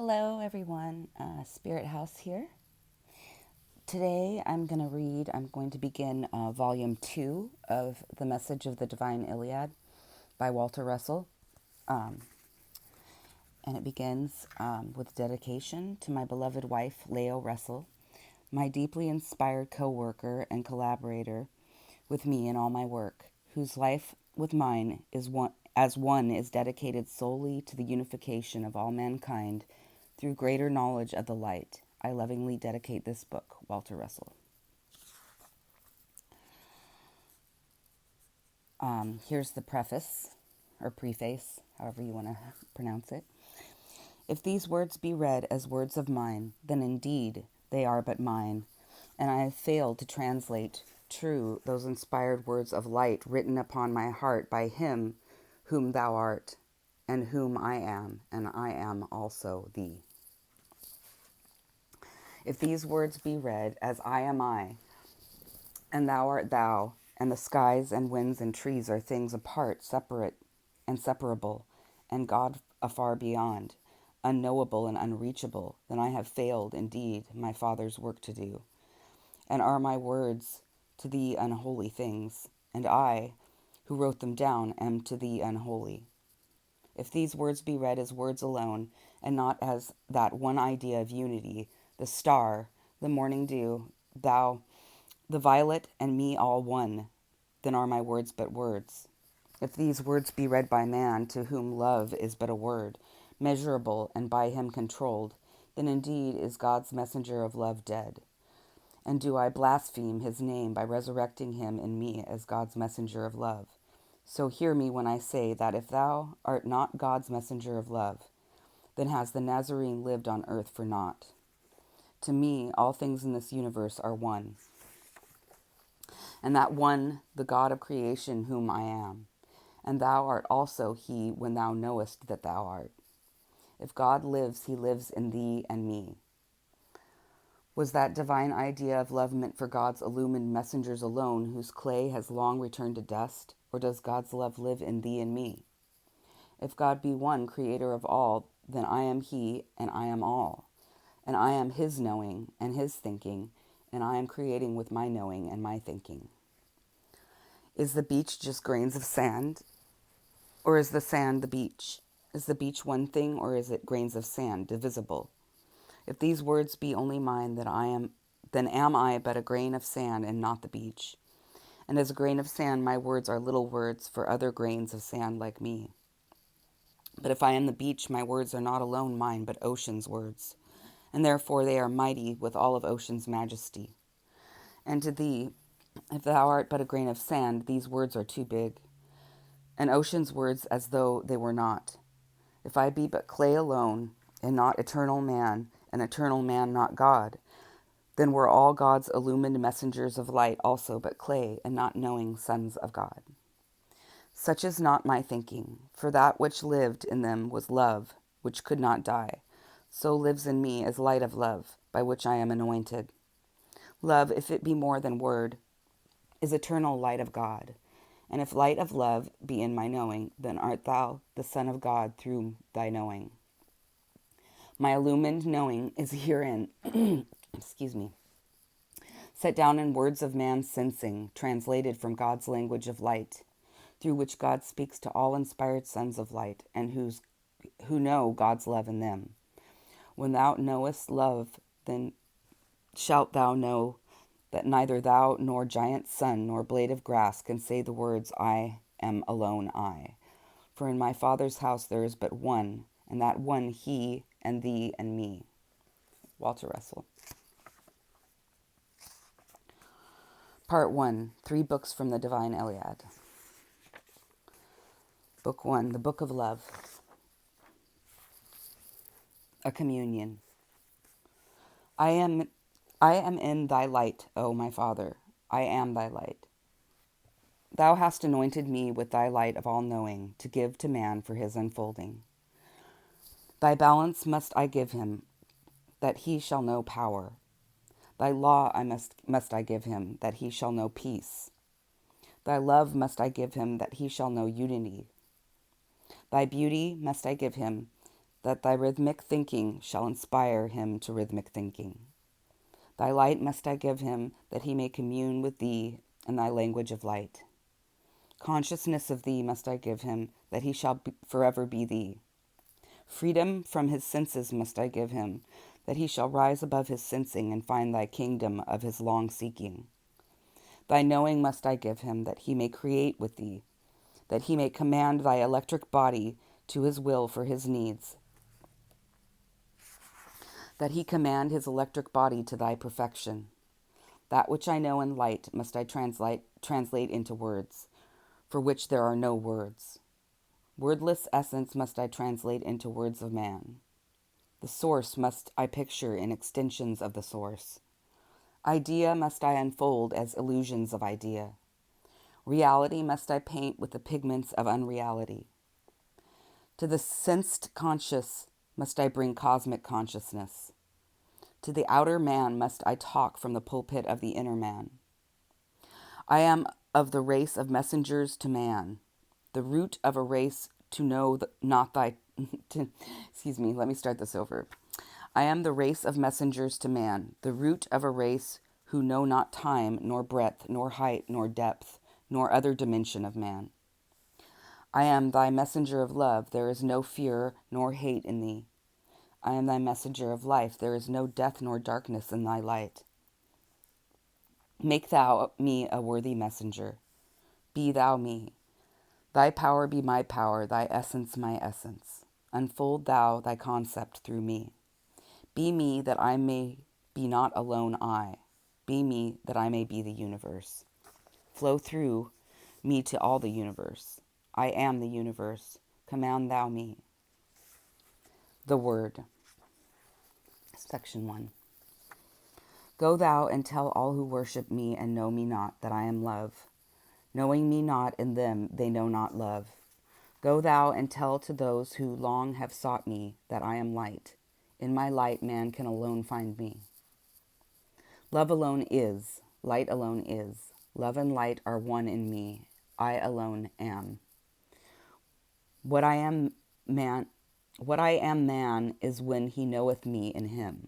Hello, everyone. Spirit House here. Today I'm going to begin volume 2 of The Message of the Divine Iliad by Walter Russell. And it begins with dedication to my beloved wife, Leo Russell, my deeply inspired co-worker and collaborator with me in all my work, whose life with mine is one is dedicated solely to the unification of all mankind through greater knowledge of the light. I lovingly dedicate this book, Walter Russell. Here's the preface, or preface, however you want to pronounce it. If these words be read as words of mine, then indeed they are but mine, and I have failed to translate true those inspired words of light written upon my heart by him whom thou art, and whom I am, and I am also thee. If these words be read as I am I, and thou art thou, and the skies and winds and trees are things apart, separate and separable, and God afar beyond, unknowable and unreachable, then I have failed indeed my Father's work to do, and are my words to thee unholy things, and I, who wrote them down, am to thee unholy. If these words be read as words alone, and not as that one idea of unity, the star, the morning dew, thou, the violet, and me all one, then are my words but words. If these words be read by man, to whom love is but a word, measurable and by him controlled, then indeed is God's messenger of love dead. And do I blaspheme his name by resurrecting him in me as God's messenger of love? So hear me when I say that if thou art not God's messenger of love, then has the Nazarene lived on earth for naught. To me, all things in this universe are one, and that one, the God of creation, whom I am. And thou art also he when thou knowest that thou art. If God lives, he lives in thee and me. Was that divine idea of love meant for God's illumined messengers alone, whose clay has long returned to dust? Or does God's love live in thee and me? If God be one, creator of all, then I am he and I am all. And I am his knowing and his thinking, and I am creating with my knowing and my thinking. Is the beach just grains of sand? Or is the sand the beach? Is the beach one thing, or is it grains of sand, divisible? If these words be only mine, then am I but a grain of sand and not the beach. And as a grain of sand, my words are little words for other grains of sand like me. But if I am the beach, my words are not alone mine, but ocean's words, and therefore they are mighty with all of ocean's majesty. And to thee, if thou art but a grain of sand, these words are too big, and ocean's words as though they were not. If I be but clay alone, and not eternal man, and eternal man not God, then were all God's illumined messengers of light also but clay, and not knowing sons of God. Such is not my thinking, for that which lived in them was love, which could not die. So lives in me as light of love, by which I am anointed. Love, if it be more than word, is eternal light of God. And if light of love be in my knowing, then art thou the Son of God through thy knowing. My illumined knowing is herein, set down in words of man's sensing, translated from God's language of light, through which God speaks to all inspired sons of light, and who know God's love in them. When thou knowest love, then shalt thou know that neither thou nor giant sun nor blade of grass can say the words, I am alone I. For in my Father's house there is but one, and that one he and thee and me. Walter Russell. Part 1, 3 books from the Divine Iliad. Book 1, the Book of Love. A Communion. I am in thy light, O my Father. I am thy light. Thou hast anointed me with thy light of all knowing to give to man for his unfolding. Thy balance must I give him, that he shall know power. Thy law must I give him, that he shall know peace. Thy love must I give him, that he shall know unity. Thy beauty must I give him, that thy rhythmic thinking shall inspire him to rhythmic thinking. Thy light must I give him, that he may commune with thee in thy language of light. Consciousness of thee must I give him, that he shall forever be thee. Freedom from his senses must I give him, that he shall rise above his sensing and find thy kingdom of his long seeking. Thy knowing must I give him, that he may create with thee, that he may command thy electric body to his will for his needs, that he command his electric body to thy perfection. That which I know in light must I translate into words, for which there are no words. Wordless essence must I translate into words of man. The source must I picture in extensions of the source. Idea must I unfold as illusions of idea. Reality must I paint with the pigments of unreality. To the sensed conscious must I bring cosmic consciousness. To the outer man must I talk from the pulpit of the inner man. I am of the race of messengers to man, the root of a race to know not thy... let me start this over. I am the race of messengers to man, the root of a race who know not time, nor breadth, nor height, nor depth, nor other dimension of man. I am thy messenger of love, there is no fear nor hate in thee. I am thy messenger of life, there is no death nor darkness in thy light. Make thou me a worthy messenger. Be thou me. Thy power be my power, thy essence my essence. Unfold thou thy concept through me. Be me that I may be not alone I. Be me that I may be the universe. Flow through me to all the universe. I am the universe. Command thou me. The Word. Section 1. Go thou and tell all who worship me and know me not, that I am love. Knowing me not in them, they know not love. Go thou and tell to those who long have sought me, that I am light. In my light man can alone find me. Love alone is, light alone is. Love and light are one in me. I alone am. What I am man is when he knoweth me in him.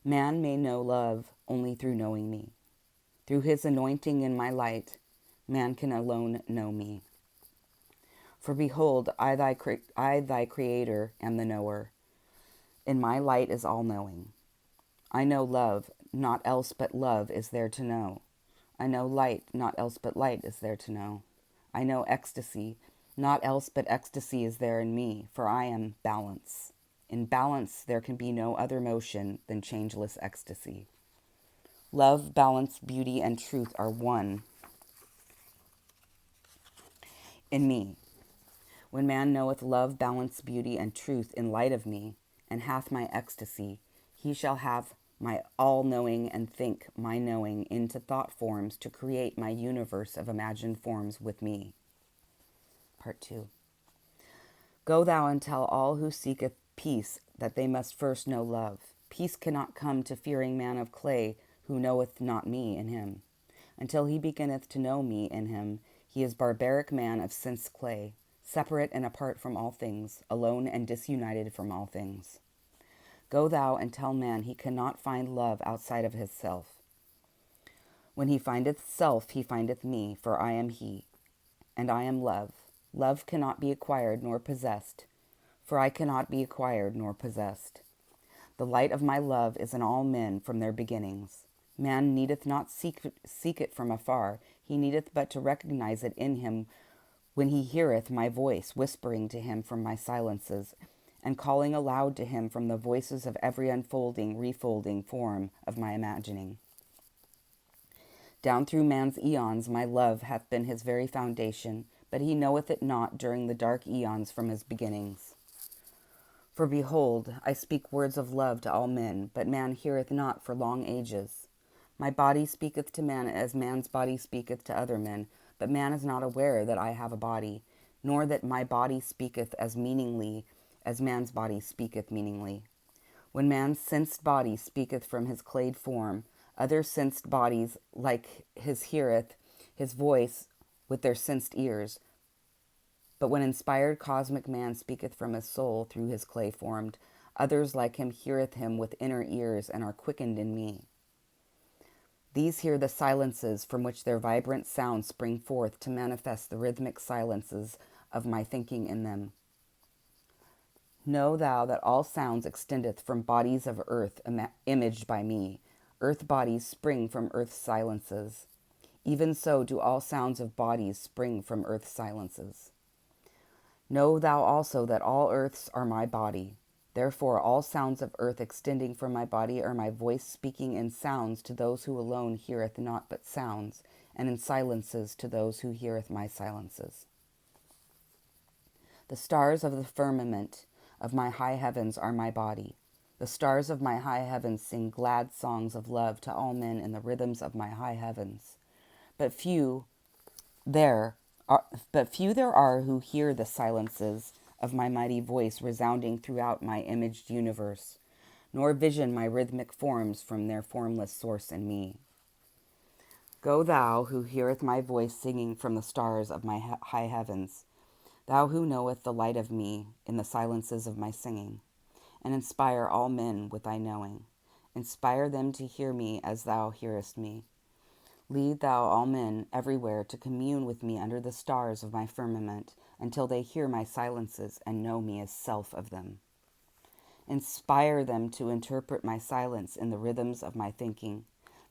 Man may know love only through knowing me. Through his anointing in my light, man can alone know me. For behold, I thy creator am the knower. In my light is all knowing. I know love, naught else but love is there to know. I know light, naught else but light is there to know. I know ecstasy, naught else but ecstasy is there in me, for I am balance. In balance there can be no other motion than changeless ecstasy. Love, balance, beauty, and truth are one in me. When man knoweth love, balance, beauty, and truth in light of me, and hath my ecstasy, he shall have my all-knowing and think my knowing into thought forms to create my universe of imagined forms with me. Part 2. Go thou and tell all who seeketh peace that they must first know love. Peace cannot come to fearing man of clay who knoweth not me in him. Until he beginneth to know me in him, he is barbaric man of sense clay, separate and apart from all things, alone and disunited from all things. Go thou and tell man he cannot find love outside of his self. When he findeth self, he findeth me, for I am he, and I am love. Love cannot be acquired nor possessed, for I cannot be acquired nor possessed. The light of my love is in all men from their beginnings. Man needeth not seek it from afar, he needeth but to recognize it in him when he heareth my voice whispering to him from my silences, and calling aloud to him from the voices of every unfolding, refolding form of my imagining. Down through man's eons my love hath been his very foundation, but he knoweth it not during the dark eons from his beginnings. For behold, I speak words of love to all men, but man heareth not for long ages. My body speaketh to man as man's body speaketh to other men, but man is not aware that I have a body, nor that my body speaketh as meaningly as man's body speaketh meaningly. When man's sensed body speaketh from his clayed form, other sensed bodies like his heareth his voice with their sensed ears, But when inspired cosmic man speaketh from his soul through his clay formed, others like him heareth him with inner ears and are quickened in me. These hear the silences from which their vibrant sounds spring forth to manifest the rhythmic silences of my thinking in them. Know thou that all sounds extendeth from bodies of earth imaged by me. Earth bodies spring from earth's silences. Even so do all sounds of bodies spring from earth's silences. Know thou also that all earths are my body. Therefore all sounds of earth extending from my body are my voice speaking in sounds to those who alone heareth not but sounds, and in silences to those who heareth my silences. The stars of the firmament of my high heavens are my body. The stars of my high heavens sing glad songs of love to all men in the rhythms of my high heavens. But few there are who hear the silences of my mighty voice resounding throughout my imaged universe, nor vision my rhythmic forms from their formless source in me. Go thou who heareth my voice singing from the stars of my high heavens, thou who knoweth the light of me in the silences of my singing, and inspire all men with thy knowing. Inspire them to hear me as thou hearest me. Lead thou all men everywhere to commune with me under the stars of my firmament, until they hear my silences and know me as self of them. Inspire them to interpret my silence in the rhythms of my thinking,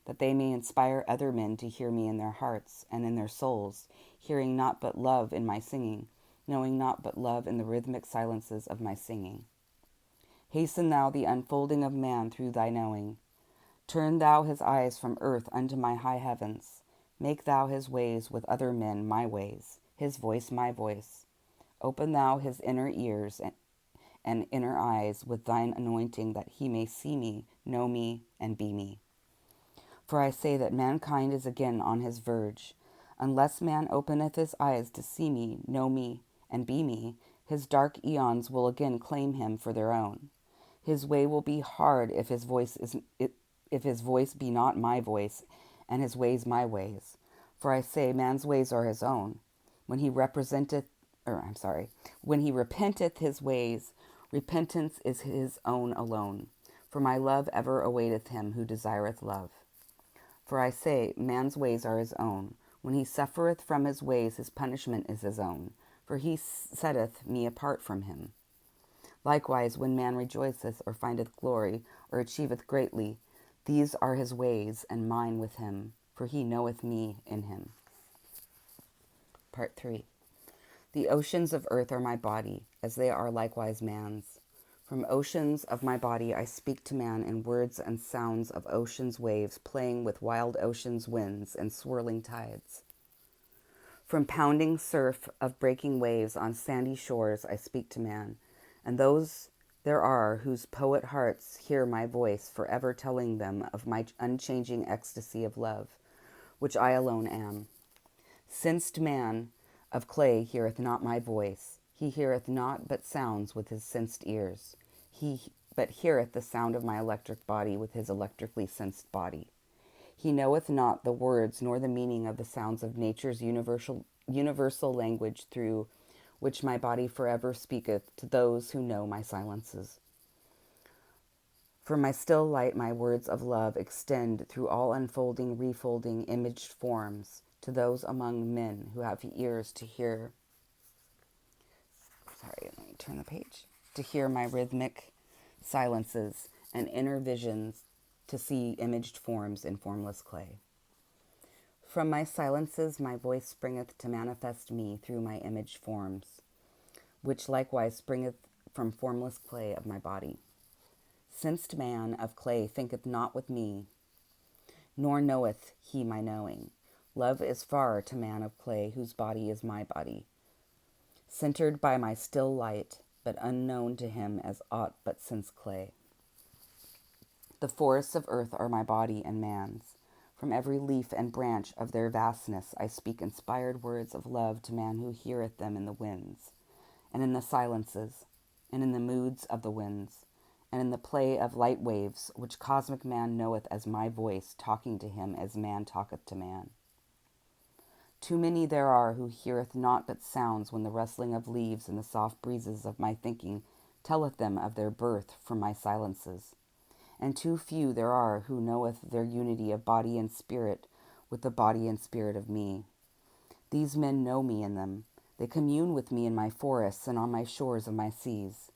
that they may inspire other men to hear me in their hearts and in their souls, hearing not but love in my singing, knowing not but love in the rhythmic silences of my singing. Hasten thou the unfolding of man through thy knowing. Turn thou his eyes from earth unto my high heavens. Make thou his ways with other men my ways, his voice my voice. Open thou his inner ears and inner eyes with thine anointing, that he may see me, know me, and be me. For I say that mankind is again on his verge. Unless man openeth his eyes to see me, know me, and be me, his dark eons will again claim him for their own. His way will be hard if his voice be not my voice, and his ways my ways. For I say, man's ways are his own. When he repenteth his ways, repentance is his own alone. For my love ever awaiteth him who desireth love. For I say, man's ways are his own. When he suffereth from his ways, his punishment is his own. For he setteth me apart from him. Likewise, when man rejoiceth, or findeth glory, or achieveth greatly, these are his ways, and mine with him, for he knoweth me in him. Part 3. The oceans of earth are my body, as they are likewise man's. From oceans of my body I speak to man in words and sounds of ocean's waves, playing with wild ocean's winds and swirling tides. From pounding surf of breaking waves on sandy shores I speak to man, and those there are whose poet hearts hear my voice, forever telling them of my unchanging ecstasy of love, which I alone am. Sensed man of clay heareth not my voice. He heareth not but sounds with his sensed ears. He but heareth the sound of my electric body with his electrically sensed body. He knoweth not the words nor the meaning of the sounds of nature's universal language, through which my body forever speaketh to those who know my silences. For my still light, my words of love extend through all unfolding, refolding, imaged forms to those among men who have ears to hear. Let me turn the page. To hear my rhythmic silences and inner visions, to see imaged forms in formless clay. From my silences my voice springeth to manifest me through my imaged forms, which likewise springeth from formless clay of my body. Sensed man of clay thinketh not with me, nor knoweth he my knowing. Love is far to man of clay, whose body is my body, centered by my still light, but unknown to him as aught but sense clay. The forests of earth are my body and man's. From every leaf and branch of their vastness I speak inspired words of love to man who heareth them in the winds, and in the silences, and in the moods of the winds, and in the play of light waves, which cosmic man knoweth as my voice, talking to him as man talketh to man. Too many there are who heareth naught but sounds when the rustling of leaves and the soft breezes of my thinking telleth them of their birth from my silences. And too few there are who knoweth their unity of body and spirit with the body and spirit of me. These men know me in them. They commune with me in my forests and on my shores of my seas.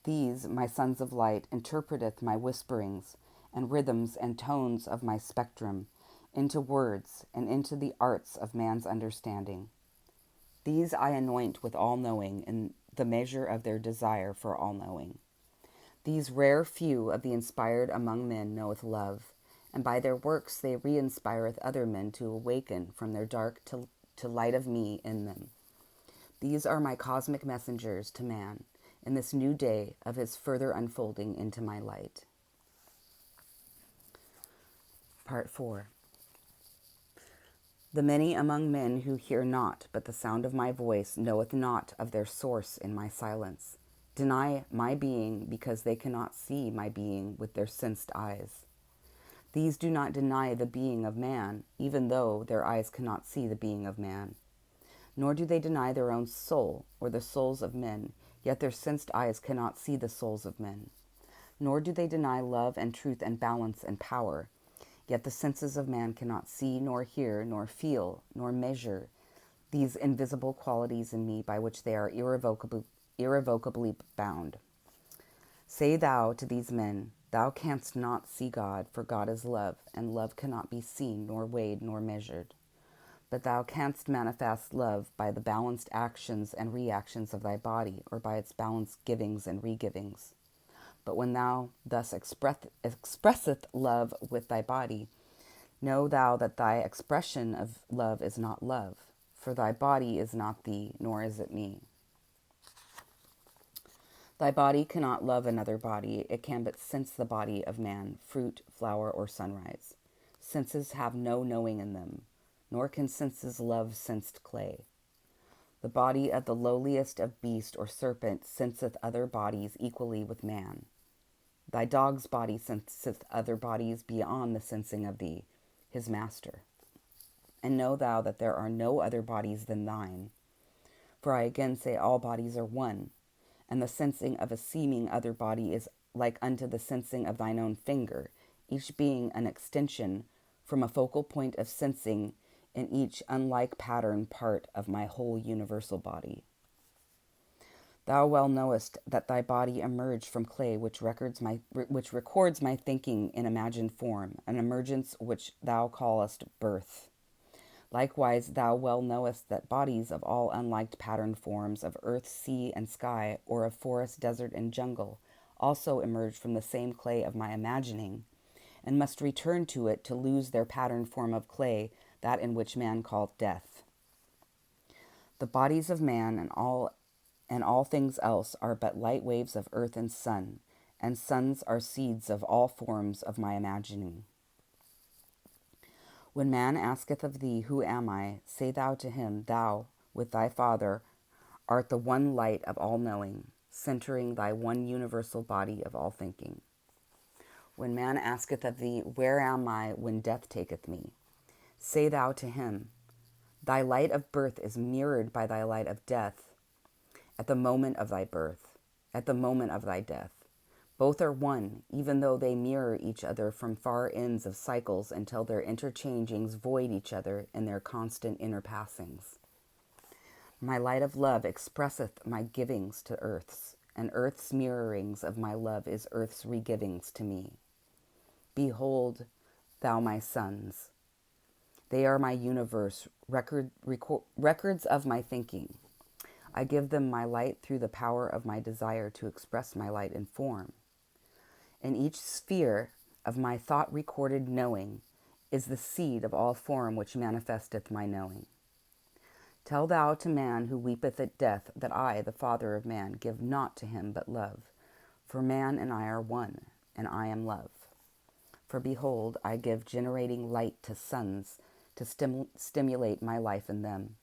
These, my sons of light, interpreteth my whisperings and rhythms and tones of my spectrum into words and into the arts of man's understanding. These I anoint with all-knowing in the measure of their desire for all-knowing. These rare few of the inspired among men knoweth love, and by their works they re-inspireth other men to awaken from their dark to light of me in them. These are my cosmic messengers to man in this new day of his further unfolding into my light. Part 4. The many among men who hear not but the sound of my voice knoweth not of their source in my silence, deny my being because they cannot see my being with their sensed eyes. These do not deny the being of man, even though their eyes cannot see the being of man. Nor do they deny their own soul or the souls of men, yet their sensed eyes cannot see the souls of men. Nor do they deny love and truth and balance and power, yet the senses of man cannot see, nor hear, nor feel, nor measure these invisible qualities in me by which they are irrevocably bound. Say thou to these men, thou canst not see God, for God is love, and love cannot be seen, nor weighed, nor measured. But thou canst manifest love by the balanced actions and reactions of thy body, or by its balanced givings and regivings. But when thou thus expresseth love with thy body, know thou that thy expression of love is not love, for thy body is not thee, nor is it me. Thy body cannot love another body, it can but sense the body of man, fruit, flower, or sunrise. Senses have no knowing in them, nor can senses love sensed clay. The body of the lowliest of beast or serpent senseth other bodies equally with man. Thy dog's body senseth other bodies beyond the sensing of thee, his master. And know thou that there are no other bodies than thine. For I again say all bodies are one, and the sensing of a seeming other body is like unto the sensing of thine own finger, each being an extension from a focal point of sensing in each unlike pattern part of my whole universal body. Thou well knowest that thy body emerged from clay, which records my thinking in imagined form, an emergence which thou callest birth. Likewise, thou well knowest that bodies of all unlike patterned forms of earth, sea, and sky, or of forest, desert, and jungle, also emerged from the same clay of my imagining, and must return to it to lose their patterned form of clay, that in which man called death. The bodies of man and all things else are but light waves of earth and suns are seeds of all forms of my imagining. When man asketh of thee, who am I? Say thou to him, thou, with thy Father, art the one light of all knowing, centering thy one universal body of all thinking. When man asketh of thee, where am I when death taketh me? Say thou to him, thy light of birth is mirrored by thy light of death at the moment of thy birth, at the moment of thy death. Both are one, even though they mirror each other from far ends of cycles until their interchangings void each other in their constant interpassings. My light of love expresseth my givings to earth's, and earth's mirrorings of my love is earth's regivings to me. Behold, thou my sons. They are my universe, records of my thinking. I give them my light through the power of my desire to express my light in form. In each sphere of my thought-recorded knowing is the seed of all form which manifesteth my knowing. Tell thou to man who weepeth at death that I, the Father of man, give not to him but love. For man and I are one, and I am love. For behold, I give generating light to suns to stimulate my life in them.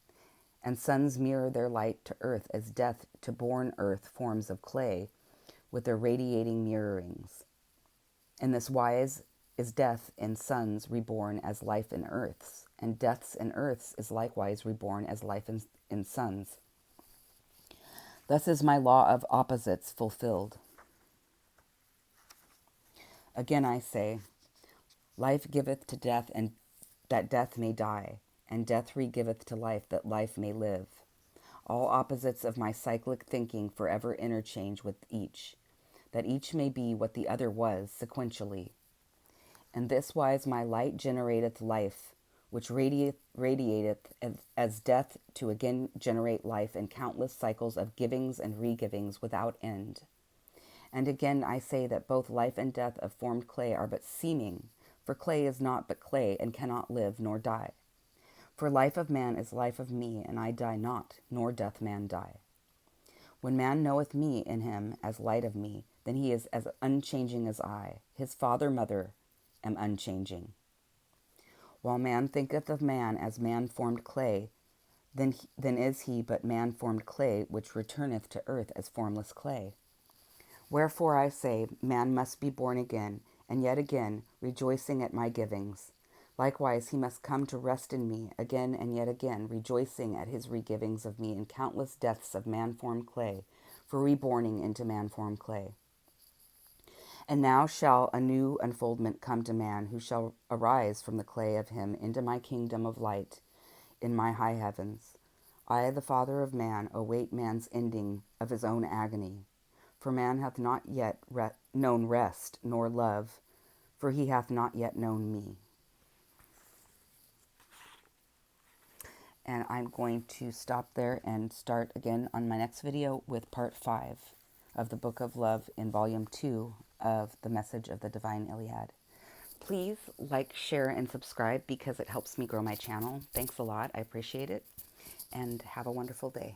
And suns mirror their light to earth as death to born earth forms of clay with their radiating mirrorings. In this wise, is death in suns reborn as life in earths, and deaths in earths is likewise reborn as life in suns. Thus is my law of opposites fulfilled. Again I say, life giveth to death, and that death may die, and death re-giveth to life, that life may live. All opposites of my cyclic thinking forever interchange with each, that each may be what the other was sequentially. And this wise my light generateth life, which radiateth as death to again generate life in countless cycles of givings and re-givings without end. And again I say that both life and death of formed clay are but seeming, for clay is not but clay, and cannot live nor die. For life of man is life of me, and I die not, nor doth man die. When man knoweth me in him as light of me, then he is as unchanging as I, his father, mother, am unchanging. While man thinketh of man as man formed clay, then is he but man formed clay, which returneth to earth as formless clay. Wherefore I say, man must be born again, and yet again, rejoicing at my givings. Likewise he must come to rest in me, again and yet again, rejoicing at his regivings of me in countless deaths of man-formed clay, for reborning into man-formed clay. And now shall a new unfoldment come to man, who shall arise from the clay of him into my kingdom of light in my high heavens. I, the Father of man, await man's ending of his own agony. For man hath not yet known rest, nor love, for he hath not yet known me. And I'm going to stop there and start again on my next video with part 5 of the Book of Love in volume 2 of the Message of the Divine Iliad. Please like, share, and subscribe because it helps me grow my channel. Thanks a lot. I appreciate it. And have a wonderful day.